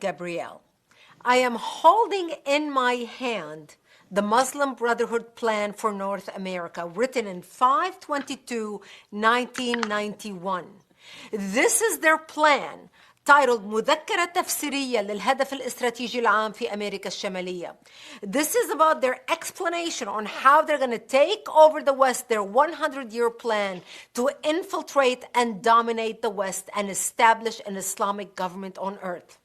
Gabrielle. I am holding in my hand the Muslim Brotherhood Plan for North America, written in 5/22/1991. This is their plan, titled مذكرة تفسيرية للهدف الاستراتيجي العام في أمريكا الشمالية. This is about their explanation on how they're going to take over the West, their 100-year plan to infiltrate and dominate the West and establish an Islamic government on earth.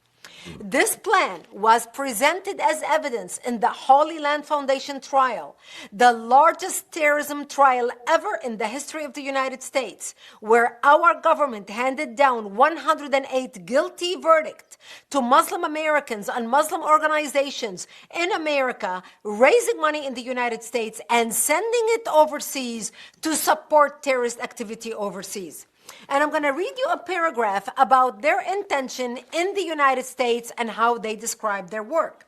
This plan was presented as evidence in the Holy Land Foundation trial, the largest terrorism trial ever in the history of the United States, where our government handed down 108 guilty verdicts to Muslim Americans and Muslim organizations in America, raising money in the United States and sending it overseas to support terrorist activity overseas. And I'm going to read you a paragraph about their intention in the United States and how they describe their work.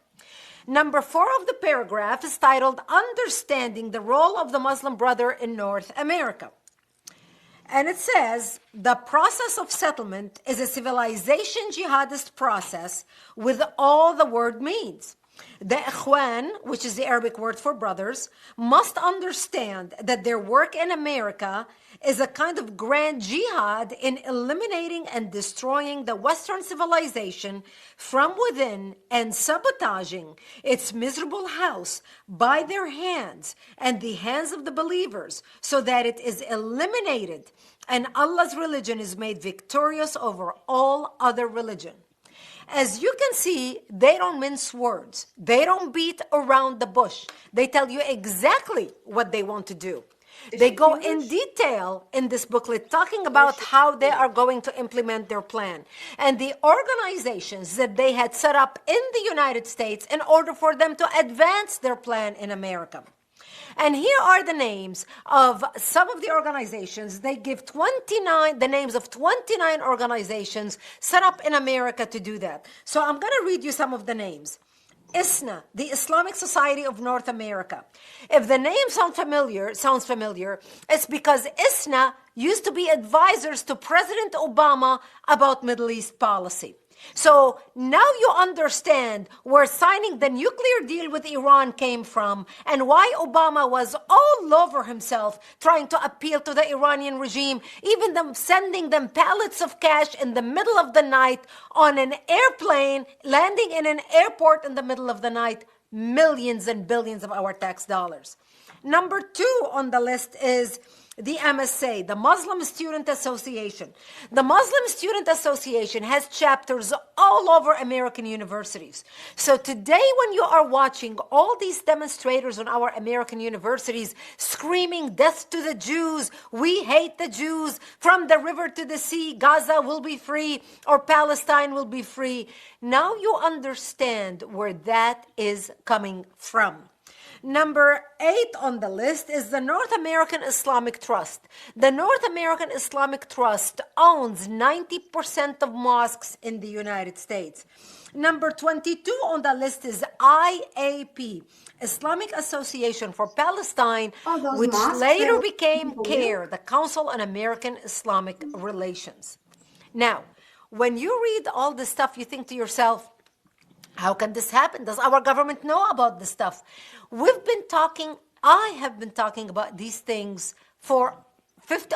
Number 4 of the paragraph is titled Understanding the Role of the Muslim Brother in North America. And it says, the process of settlement is a civilization jihadist process with all the word means. The Ikhwan, which is the Arabic word for brothers, must understand that their work in America is a kind of grand jihad in eliminating and destroying the Western civilization from within and sabotaging its miserable house by their hands and the hands of the believers, so that it is eliminated and Allah's religion is made victorious over all other religion. As you can see, they don't mince words. They don't beat around the bush. They tell you exactly what they want to do. They go in detail in this booklet talking about how they are going to implement their plan and the organizations that they had set up in the United States in order for them to advance their plan in America. And here are the names of some of the organizations. They give the names of 29 organizations set up in America to do that. So I'm going to read you some of the names. ISNA, the Islamic Society of North America. If the name sounds familiar, it's because ISNA used to be advisors to President Obama about Middle East policy. So now you understand where signing the nuclear deal with Iran came from and why Obama was all over himself trying to appeal to the Iranian regime, even sending them pallets of cash in the middle of the night on an airplane, landing in an airport in the middle of the night, millions and billions of our tax dollars. Number 2 on the list is the MSA, the Muslim Student Association. The Muslim Student Association has chapters all over American universities. So today when you are watching all these demonstrators on our American universities screaming death to the Jews, we hate the Jews, from the river to the sea, Gaza will be free or Palestine will be free. Now you understand where that is coming from. Number 8 on the list is the North American Islamic Trust. The North American Islamic Trust owns 90% of mosques in the United States. Number 22 on the list is IAP, Islamic Association for Palestine, which later became CARE, the Council on American Islamic Relations. Now, when you read all this stuff, you think to yourself, how can this happen? Does our government know about this stuff? I have been talking about these things for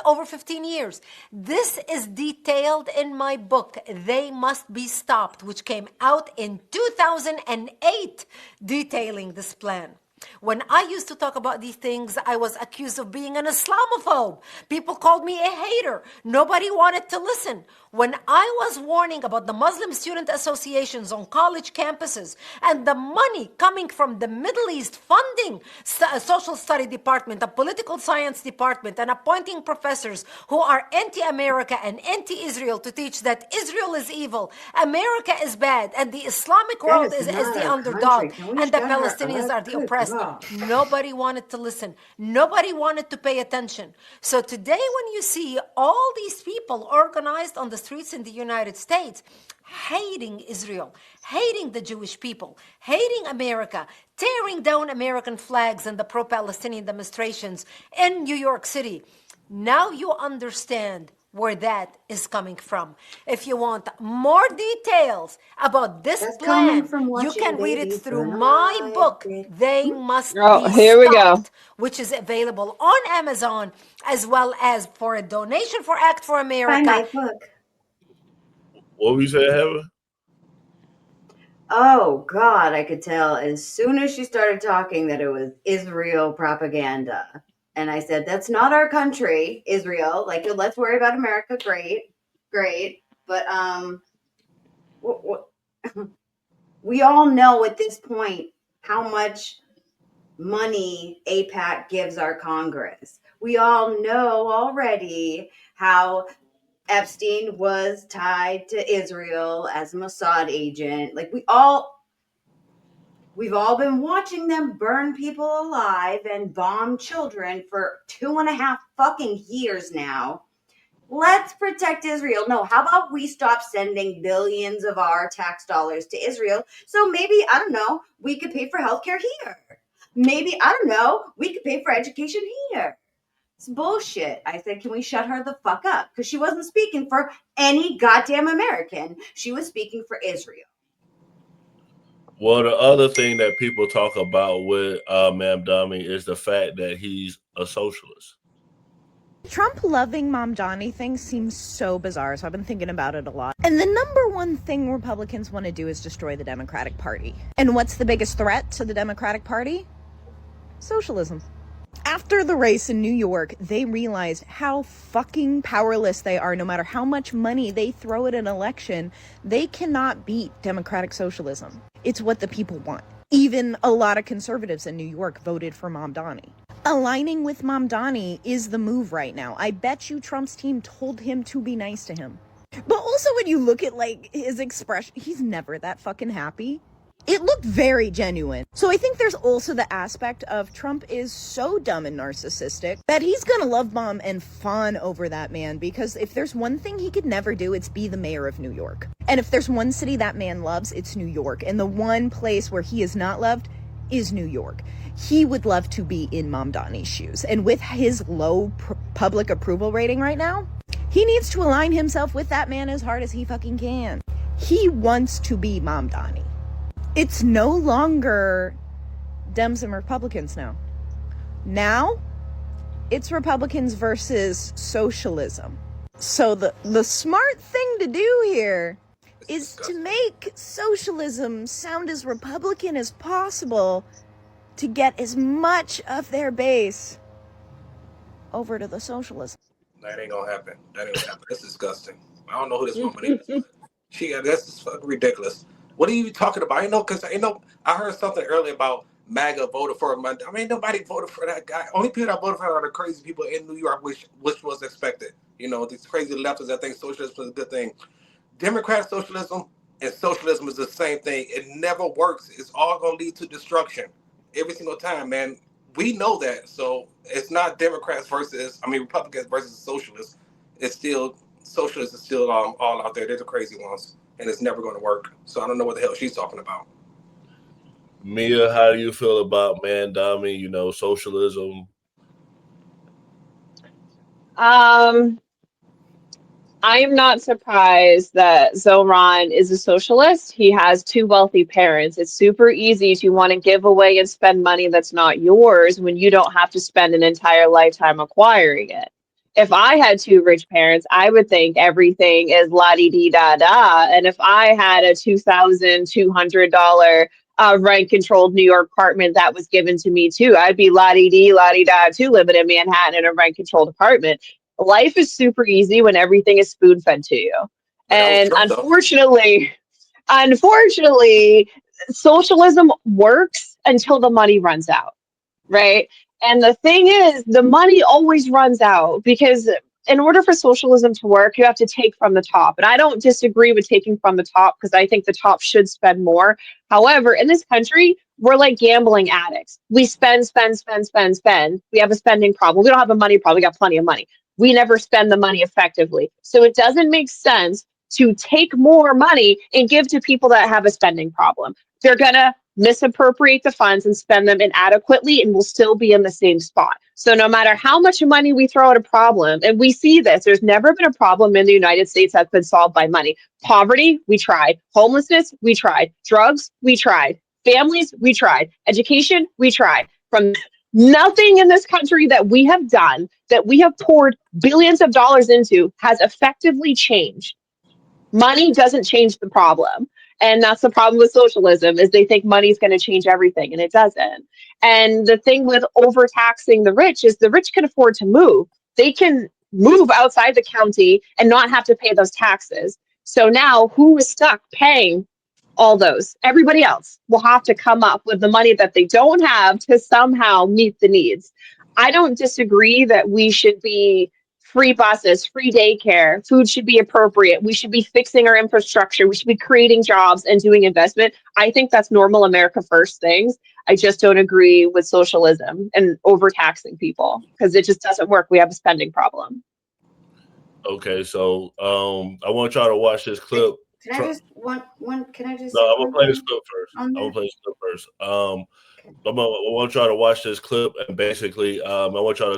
over 15 years. This is detailed in my book, They Must Be Stopped, which came out in 2008, detailing this plan. When I used to talk about these things, I was accused of being an Islamophobe. People called me a hater. Nobody wanted to listen. When I was warning about the Muslim student associations on college campuses and the money coming from the Middle East funding a social study department, a political science department, and appointing professors who are anti-America and anti-Israel to teach that Israel is evil, America is bad, and the Islamic world is the underdog, and the Palestinians are the oppressed. Nobody wanted to listen. Nobody wanted to pay attention. So today when you see all these people organized on the streets in the United States, hating Israel, hating the Jewish people, hating America, tearing down American flags and the pro-Palestinian demonstrations in New York City, now you understand where that is coming from. If you want more details about this That's coming plan, from you watching can read it babies through burn my alive, book, bitch. They Must Oh, Be here we go. Stopped, which is available on Amazon, as well as for a donation for Act for Buy America. my book. What we say, Heaven? Oh God, I could tell as soon as she started talking that it was Israel propaganda. And I said, that's not our country, Israel. Like, let's worry about America. Great, great. But we all know at this point how much money AIPAC gives our Congress. We all know already how Epstein was tied to Israel as a Mossad agent. Like, we've all been watching them burn people alive and bomb children for 2.5 fucking years now. Let's protect Israel. No, how about we stop sending billions of our tax dollars to Israel? So maybe, I don't know, we could pay for healthcare here. Maybe, I don't know, we could pay for education here. It's bullshit. I said, can we shut her the fuck up? Because she wasn't speaking for any goddamn American. She was speaking for Israel. Well, the other thing that people talk about with Mamdani is the fact that he's a socialist. Trump loving Mamdani thing seems so bizarre, so I've been thinking about it a lot. And the number one thing Republicans want to do is destroy the Democratic Party. And what's the biggest threat to the Democratic Party? Socialism. After the race in New York, they realized how fucking powerless they are. No matter how much money they throw at an election, they cannot beat democratic socialism. It's what the people want. Even a lot of conservatives in New York voted for Mamdani. Aligning with Mamdani is the move right now. I bet you Trump's team told him to be nice to him. But also when you look at like his expression, he's never that fucking happy. It looked very genuine. So I think there's also the aspect of Trump is so dumb and narcissistic that he's gonna love bomb and fawn over that man, because if there's one thing he could never do, it's be the mayor of New York. And if there's one city that man loves, it's New York. And the one place where he is not loved is New York. He would love to be in Mamdani's shoes. And with his low public approval rating right now, he needs to align himself with that man as hard as he fucking can. He wants to be Mamdani. It's no longer Dems and Republicans now. Now, it's Republicans versus socialism. So the smart thing to do here is to make socialism sound as Republican as possible to get as much of their base over to the socialism. That ain't gonna happen. That's disgusting. I don't know who this woman is, but that's just fucking ridiculous. What are you talking about? I heard something earlier about MAGA voted for him. I mean, nobody voted for that guy. Only people that voted for him are the crazy people in New York, which was expected. These crazy leftists that think socialism is a good thing. Democratic socialism and socialism is the same thing. It never works. It's all going to lead to destruction every single time, man. We know that. So it's not Republicans versus socialists. It's still, socialists are still all out there. They're the crazy ones. And it's never going to work. So I don't know what the hell she's talking about. Mia, how do you feel about Mamdani, socialism? I am not surprised that Zoran is a socialist. He has two wealthy parents. It's super easy to want to give away and spend money that's not yours when you don't have to spend an entire lifetime acquiring it. If I had two rich parents, I would think everything is la-di-di-da-da. And if I had a $2,200 rent-controlled New York apartment that was given to me too, I'd be la-di-di, la-di-da too, living in Manhattan in a rent-controlled apartment. Life is super easy when everything is spoon-fed to you. And unfortunately, socialism works until the money runs out, right? And the thing is, the money always runs out because in order for socialism to work, you have to take from the top. And I don't disagree with taking from the top because I think the top should spend more. However, in this country, we're like gambling addicts. We spend, spend, spend, spend, spend. We have a spending problem. We don't have a money problem. We got plenty of money. We never spend the money effectively. So it doesn't make sense to take more money and give to people that have a spending problem. They're going to misappropriate the funds and spend them inadequately, and we'll still be in the same spot. So no matter how much money we throw at a problem, and we see this, there's never been a problem in the United States that's been solved by money. Poverty, we tried. Homelessness, we tried. Drugs, we tried. Families, we tried. Education, we tried. From nothing in this country that we have done, that we have poured billions of dollars into, has effectively changed. Money doesn't change the problem. And that's the problem with socialism, is they think money is going to change everything, and it doesn't. And the thing with overtaxing the rich is the rich can afford to move. They can move outside the county and not have to pay those taxes. So now who is stuck paying all those? Everybody else will have to come up with the money that they don't have to somehow meet the needs. I don't disagree that we should be free buses, free daycare, food should be appropriate. We should be fixing our infrastructure. We should be creating jobs and doing investment. I think that's normal America first things. I just don't agree with socialism and overtaxing people, because it just doesn't work. We have a spending problem. Okay, so I want y'all to watch this clip. Can I just can I just? No, I'm gonna play this clip first. I'm gonna play this clip first. I want y'all to watch this clip, and basically, I want y'all to